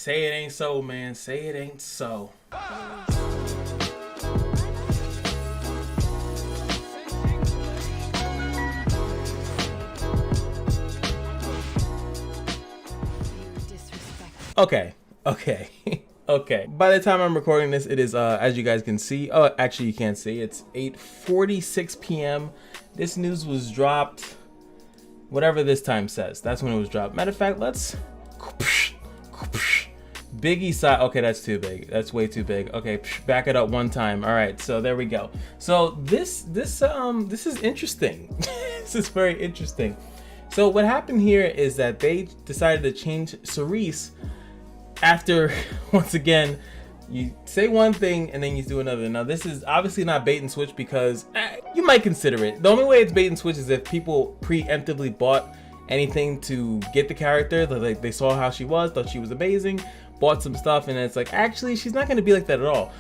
Say it ain't so, man. Say it ain't so. Okay. Okay. By the time I'm recording this, it is, as you guys can see, oh, actually you can't see, it's 8:46 p.m. This news was dropped, whatever this time says, that's when it was dropped. Matter of fact, let's, Biggie side, okay, that's too big, that's way too big. Okay, back it up one time. All right, so there we go. So this is interesting. This is very interesting. So what happened here is that they decided to change Cerise after, once again, you say one thing and then you do another. Now this is obviously not bait and switch because you might consider it. The only way it's bait and switch is if people preemptively bought anything to get the character. Like they saw how she was, thought she was amazing, bought some stuff, and it's like, actually she's not going to be like that at all.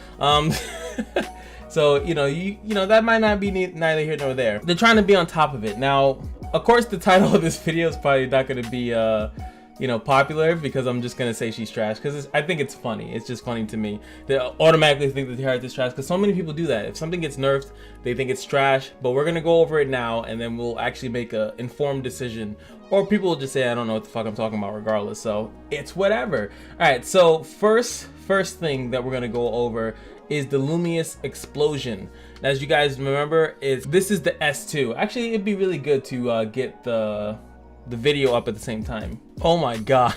So you know that might not be neither here nor there. They're trying to be on top of it. Now of course the title of this video is probably not going to be popular, because I'm just gonna say she's trash, because I think it's funny. It's just funny to me. They automatically think that the character's trash, because so many people do that. If something gets nerfed, they think it's trash. But we're gonna go over it now, and then we'll actually make a informed decision. Or people will just say, I don't know what the fuck I'm talking about regardless. So it's whatever. All right, so first thing that we're gonna go over is the Luminous Explosion. Now, as you guys remember, this is the S2. Actually, it'd be really good to get the video up at the same time. Oh my god.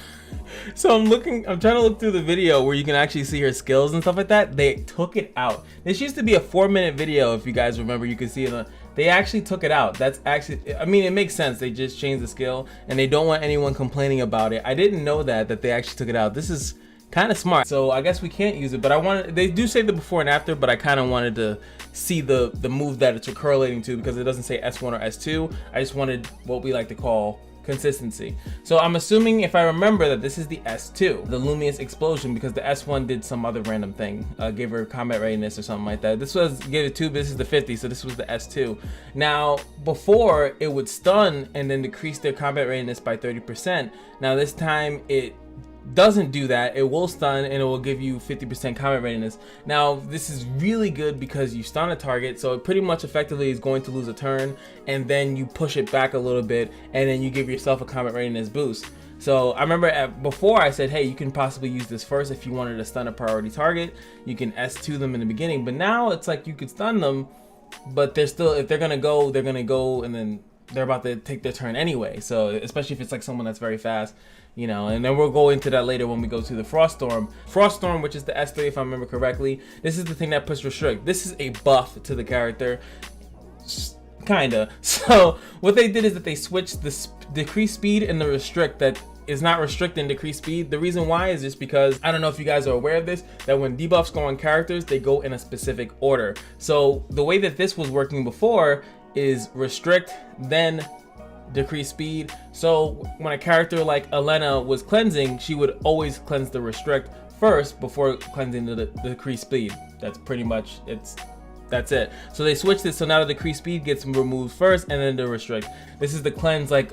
So I'm trying to look through the video where you can actually see her skills and stuff like that. They took it out. This used to be a 4-minute video, if you guys remember. You can see it. They actually took it out. That's actually, I mean, it makes sense. They just changed the skill and they don't want anyone complaining about it. I didn't know that they actually took it out. This is kind of smart. So I guess we can't use it, but they do say the before and after, but I kind of wanted to see the move that it's correlating to, because it doesn't say S1 or S2. I just wanted what we like to call consistency. So I'm assuming, if I remember, that this is the S2, the Luminous Explosion, because the S1 did some other random thing, gave her combat readiness or something like that. This was gave it 2, but this is the 50, so this was the S2. Now before, it would stun and then decrease their combat readiness by 30%. Now this time it doesn't do that. It will stun and it will give you 50% combat readiness. Now this is really good because you stun a target, so it pretty much effectively is going to lose a turn, and then you push it back a little bit and then you give yourself a combat readiness boost. So I remember before I said, hey, you can possibly use this first if you wanted to stun a priority target. You can S2 them in the beginning, but now it's like you could stun them, but they're still, if they're gonna go, and then they're about to take their turn anyway. So especially if it's like someone that's very fast, and then we'll go into that later when we go to the Froststorm, which is the S3 if I remember correctly. This is the thing that puts restrict. This is a buff to the character, kinda. So what they did is that they switched the decrease speed and the restrict that is not restricting decrease speed. The reason why is just because, I don't know if you guys are aware of this, that when debuffs go on characters, they go in a specific order. So the way that this was working before is restrict, then decrease speed. So when a character like Elena was cleansing, she would always cleanse the restrict first before cleansing the decrease speed. That's pretty much that's it. So they switched it, so now the decrease speed gets removed first and then the restrict. This is the cleanse, like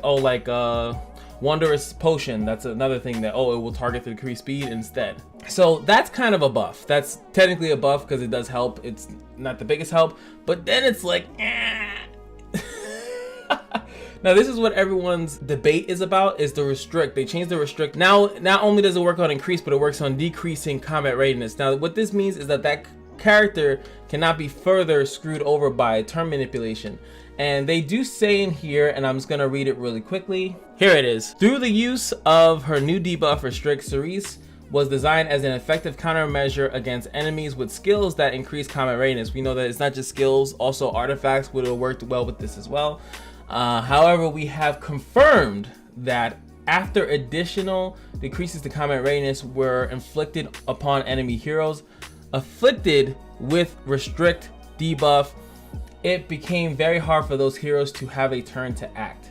Wondrous Potion. That's another thing that, it will target the decrease speed instead. So that's kind of a buff. That's technically a buff because it does help. It's not the biggest help, but then it's like, Now this is what everyone's debate is about, is the restrict. They changed the restrict. Now, not only does it work on increase, but it works on decreasing combat readiness. Now what this means is that character cannot be further screwed over by turn manipulation. And they do say in here, and I'm just gonna read it really quickly. Here it is. Through the use of her new debuff restrict, Cerise was designed as an effective countermeasure against enemies with skills that increase combat readiness. We know that it's not just skills, also artifacts would have worked well with this as well. However, we have confirmed that after additional decreases to combat readiness were inflicted upon enemy heroes afflicted with restrict debuff, it became very hard for those heroes to have a turn to act.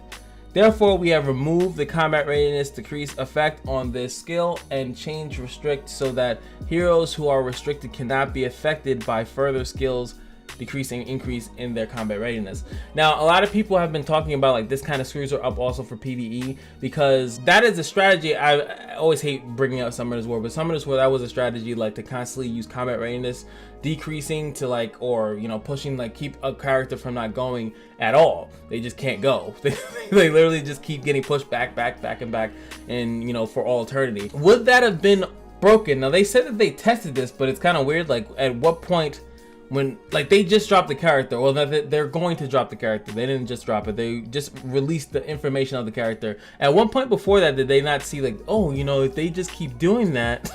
Therefore, we have removed the combat readiness decrease effect on this skill and changed restrict so that heroes who are restricted cannot be affected by further skills decreasing increase in their combat readiness. Now, a lot of people have been talking about like this kind of screws are up also for PvE, because that is a strategy. I always hate bringing up Summoner's War, but Summoner's War, that was a strategy like to constantly use combat readiness decreasing to like, or you know, pushing, like keep a character from not going at all. They just can't go. They literally just keep getting pushed back and back, and you know, for all eternity. Would that have been broken? Now they said that they tested this, but it's kind of weird. Like at what point, when like they just dropped the character, well they're going to drop the character. They didn't just drop it, they just released the information of the character. At one point before that, did they not see like, oh, you know, if they just keep doing that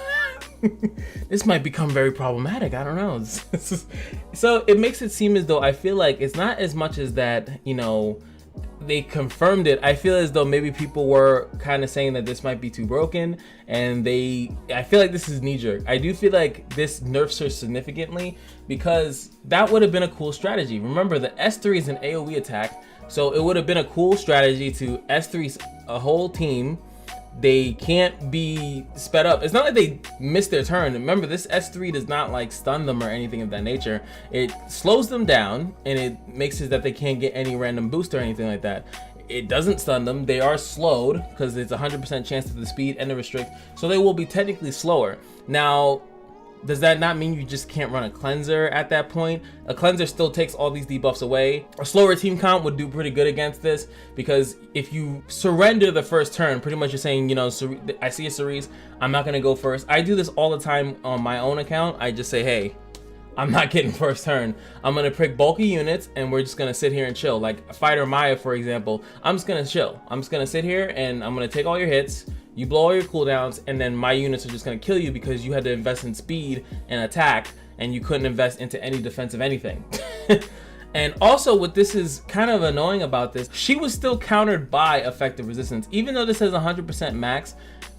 this might become very problematic? I don't know. So it makes it seem as though, I feel like it's not as much as that, you know, they confirmed it. I feel as though maybe people were kind of saying that this might be too broken, and I feel like this is knee-jerk. I do feel like this nerfs her significantly, because that would have been a cool strategy. Remember, the S3 is an AoE attack, so it would have been a cool strategy to S3 a whole team. They can't be sped up. It's not like they missed their turn. Remember, this S3 does not like stun them or anything of that nature. It slows them down, and it makes it that they can't get any random boost or anything like that. It doesn't stun them. They are slowed because it's 100% chance to the speed and the restrict, so they will be technically slower. Now, does that not mean you just can't run a cleanser at that point? A cleanser still takes all these debuffs away. A slower team comp would do pretty good against this, because if you surrender the first turn, pretty much you're saying, you know, I see a Cerise, I'm not gonna go first. I do this all the time on my own account. I just say, hey, I'm not getting first turn. I'm gonna pick bulky units, and we're just gonna sit here and chill. Like Fighter Maya, for example, I'm just gonna chill. I'm just gonna sit here and I'm gonna take all your hits. You blow all your cooldowns, and then my units are just gonna kill you because you had to invest in speed and attack, and you couldn't invest into any defensive anything. And also, what this is kind of annoying about this, she was still countered by effective resistance. Even though this has 100% max,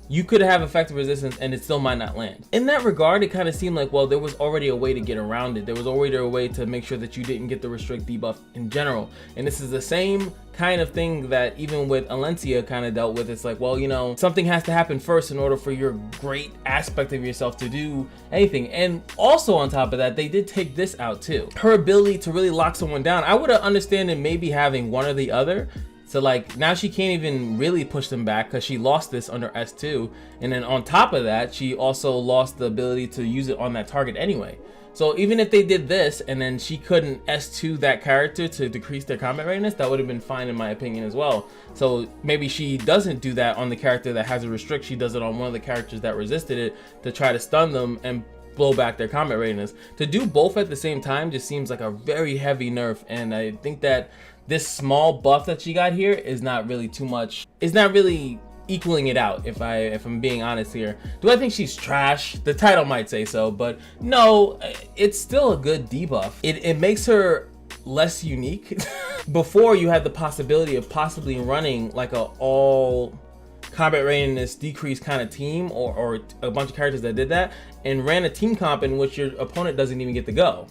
you could have effective resistance and it still might not land. In that regard, it kind of seemed like, well, there was already a way to get around it. There was already a way to make sure that you didn't get the restrict debuff in general. And this is the same kind of thing that even with Alencia kind of dealt with. It's like, well, you know, something has to happen first in order for your great aspect of yourself to do anything. And also on top of that, they did take this out too. Her ability to really lock someone down. I would have understood maybe having one or the other. So like now she can't even really push them back because she lost this under S2, and then on top of that she also lost the ability to use it on that target anyway. So even if they did this and then she couldn't S2 that character to decrease their combat readiness, that would have been fine in my opinion as well. So maybe she doesn't do that on the character that has a restrict, she does it on one of the characters that resisted it to try to stun them and blow back their combat readiness. To do both at the same time just seems like a very heavy nerf, and I think that this small buff that she got here is not really too much. It's not really equaling it out, if I'm being honest here. Do I think she's trash? The title might say so, but no, it's still a good debuff. It makes her less unique. Before, you had the possibility of possibly running like a all combat readiness decrease kind of team, or a bunch of characters that did that and ran a team comp in which your opponent doesn't even get to go.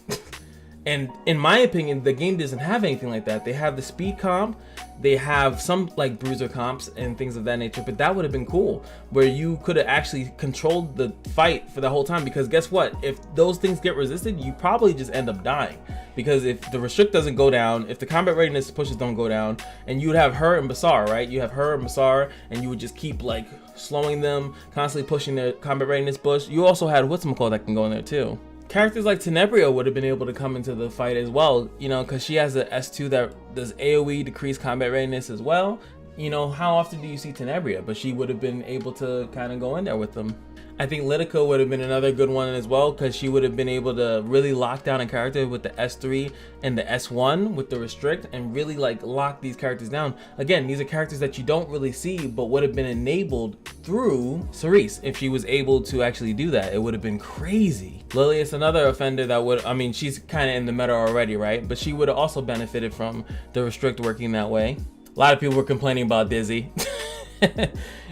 And in my opinion, the game doesn't have anything like that. They have the speed comp, they have some like bruiser comps and things of that nature, but that would have been cool, where you could have actually controlled the fight for the whole time. Because guess what? If those things get resisted, you probably just end up dying. Because if the restrict doesn't go down, if the combat readiness pushes don't go down, and you would have her and Basar, right? You have her and Basar, and you would just keep like slowing them, constantly pushing their combat readiness push. You also had whatchamacallit that can go in there too. Characters like Tenebria would have been able to come into the fight as well, you know, because she has the S2 that does AoE decrease combat readiness as well. You know, how often do you see Tenebria? But she would have been able to kind of go in there with them. I think Litica would have been another good one as well, because she would have been able to really lock down a character with the S3 and the S1 with the restrict, and really like lock these characters down. Again, these are characters that you don't really see, but would have been enabled through Cerise. If she was able to actually do that, it would have been crazy. Lilia's another offender that would, I mean, she's kind of in the meta already, right? But she would have also benefited from the restrict working that way. A lot of people were complaining about Dizzy.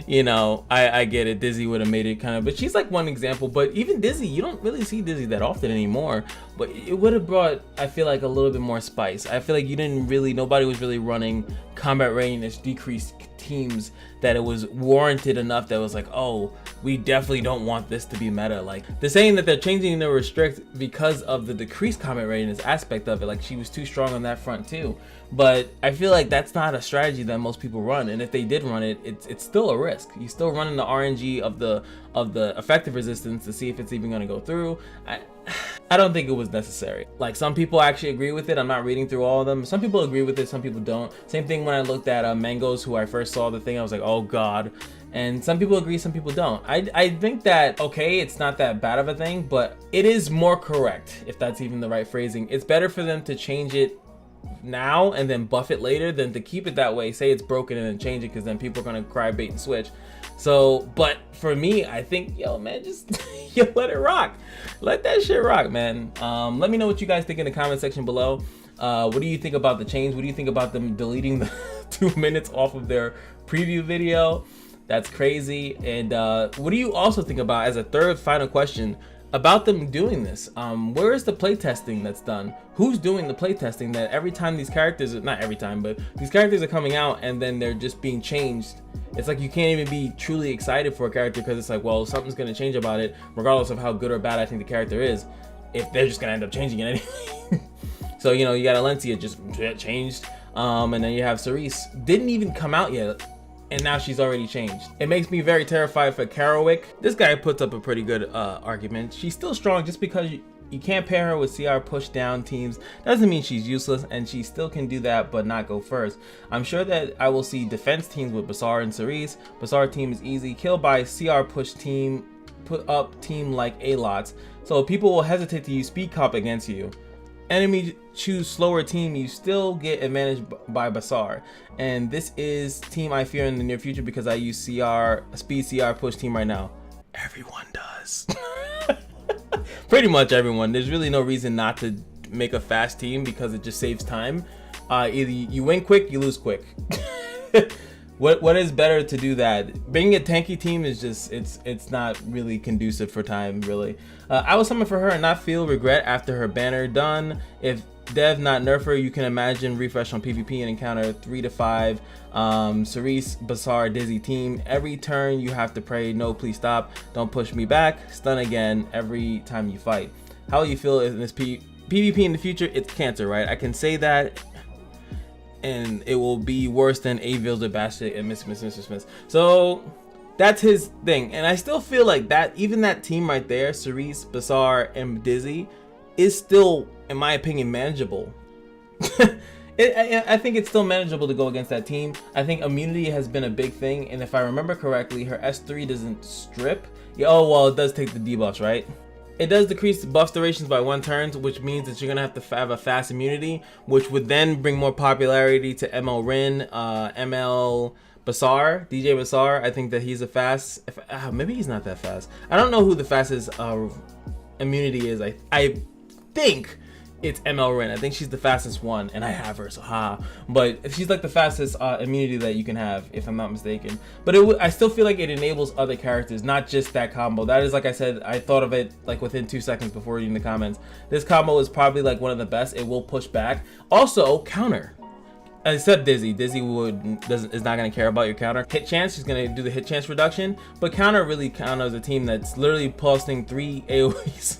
You know, I get it. Dizzy would have made it kind of, but she's like one example. But even Dizzy, you don't really see Dizzy that often anymore. But it would have brought, I feel like, a little bit more spice. I feel like you didn't really, nobody was really running combat readiness decreased teams that it was warranted enough that it was like, oh, we definitely don't want this to be meta. Like, they're saying that they're changing the restrict because of the decreased combat readiness aspect of it. Like, she was too strong on that front too. But I feel like that's not a strategy that most people run, and if they did run it, it's still a risk. You still running the RNG of the effective resistance to see if it's even going to go through. I don't think it was necessary. Like, some people actually agree with it. I'm not reading through all of them. Some people agree with it, some people don't. Same thing when I looked at Mangoes, who I first saw the thing, I was like, oh god. And some people agree, some people don't. I think that, okay, it's not that bad of a thing, but it is more correct, if that's even the right phrasing. It's better for them to change it now and then buff it later than to keep it that way, say it's broken and then change it, because then people are gonna cry bait and switch. So, but for me, I think, yo man, just yo, let it rock. Let that shit rock, man. Let me know what you guys think in the comment section below. What do you think about the change? What do you think about them deleting the 2 minutes off of their preview video? That's crazy. And what do you also think about, as a third final question, about them doing this? Where is the playtesting that's done? Who's doing the playtesting that every time these characters, not every time, but these characters are coming out and then they're just being changed? It's like you can't even be truly excited for a character, because it's like, well, something's going to change about it, regardless of how good or bad I think the character is, if they're just going to end up changing it anyway. So, you know, you got Alencia just changed, and then you have Cerise, didn't even come out yet, and now she's already changed. It makes me very terrified for Karowick. This guy puts up a pretty good argument. She's still strong. Just because you can't pair her with CR push down teams doesn't mean she's useless, and she still can do that but not go first. I'm sure that I will see defense teams with Basar and Cerise. Basar team is easy, kill by CR push team, put up team like A-Lots, so people will hesitate to use speed cop against you. Enemy choose slower team, you still get advantage by Basar, and this is team I fear in the near future because I use CR speed CR push team right now. Everyone does. Pretty much everyone. There's really no reason not to make a fast team, because it just saves time. Either you win quick, you lose quick. What is better to do that? Being a tanky team is just, it's not really conducive for time, really. I will summon for her and not feel regret after her banner done. If Dev not nerf her, you can imagine refresh on PvP and encounter 3 to 5 Cerise, Basar, Dizzy team. Every turn you have to pray, no please stop, don't push me back, stun again every time you fight. How will you feel in this PvP in the future? It's cancer, right? I can say that, and it will be worse than Avils or Bastet and Miss. So that's his thing, and I still feel like that, even that team right there, Cerise, Basar, and Dizzy, is still, in my opinion, manageable. I think it's still manageable to go against that team. I think immunity has been a big thing, and if I remember correctly, her S3 doesn't strip. Yeah, oh well, it does take the debuffs, right? It does decrease buff durations by 1 turn, which means that you're gonna have to have a fast immunity, which would then bring more popularity to ML Rin, ML Basar, DJ Basar. I think that he's a fast, maybe he's not that fast. I don't know who the fastest immunity is. I think it's ML Rin. I think she's the fastest one, and I have her, so ha. But she's like the fastest immunity that you can have, if I'm not mistaken. But I still feel like it enables other characters, not just that combo. That is, like I said, I thought of it like within 2 seconds before reading the comments. This combo is probably like one of the best. It will push back. Also, counter. Except Dizzy. Dizzy is not going to care about your counter. Hit chance, she's going to do the hit chance reduction. But counter really counters a team that's literally pulsing 3 AoEs.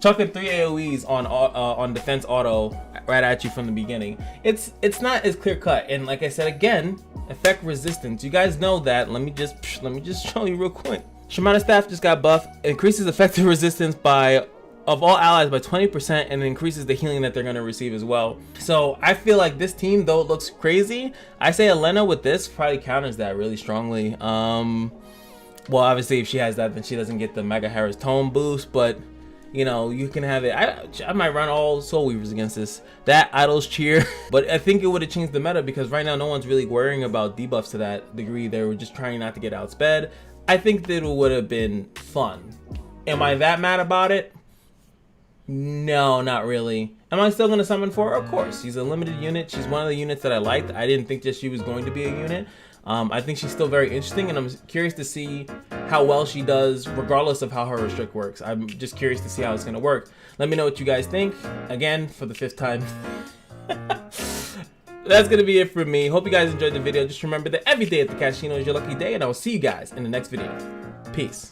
Chucking 3 AoEs on defense auto right at you from the beginning. It's not as clear cut, and like I said again, effect resistance. You guys know that. Let me just show you real quick. Shamana staff just got buffed. Increases effective resistance of all allies by 20%, and increases the healing that they're going to receive as well. So I feel like this team, though it looks crazy, I say Elena with this probably counters that really strongly. Well, obviously if she has that, then she doesn't get the Mega Harris tone boost, but you know, you can have it. I might run all Soul Weavers against this. That Idol's Cheer. But I think it would have changed the meta, because right now no one's really worrying about debuffs to that degree. They were just trying not to get outsped. I think that it would have been fun. Am I that mad about it? No, not really. Am I still going to summon for her? Of course. She's a limited unit. She's one of the units that I liked. I didn't think that she was going to be a unit. I think she's still very interesting, and I'm curious to see how well she does regardless of how her restrict works. I'm just curious to see how it's going to work. Let me know what you guys think. Again, for the 5th time. that's gonna be it for me. Hope you guys enjoyed the video. Just remember that every day at the Kashino is your lucky day, and I will see you guys in the next video. Peace.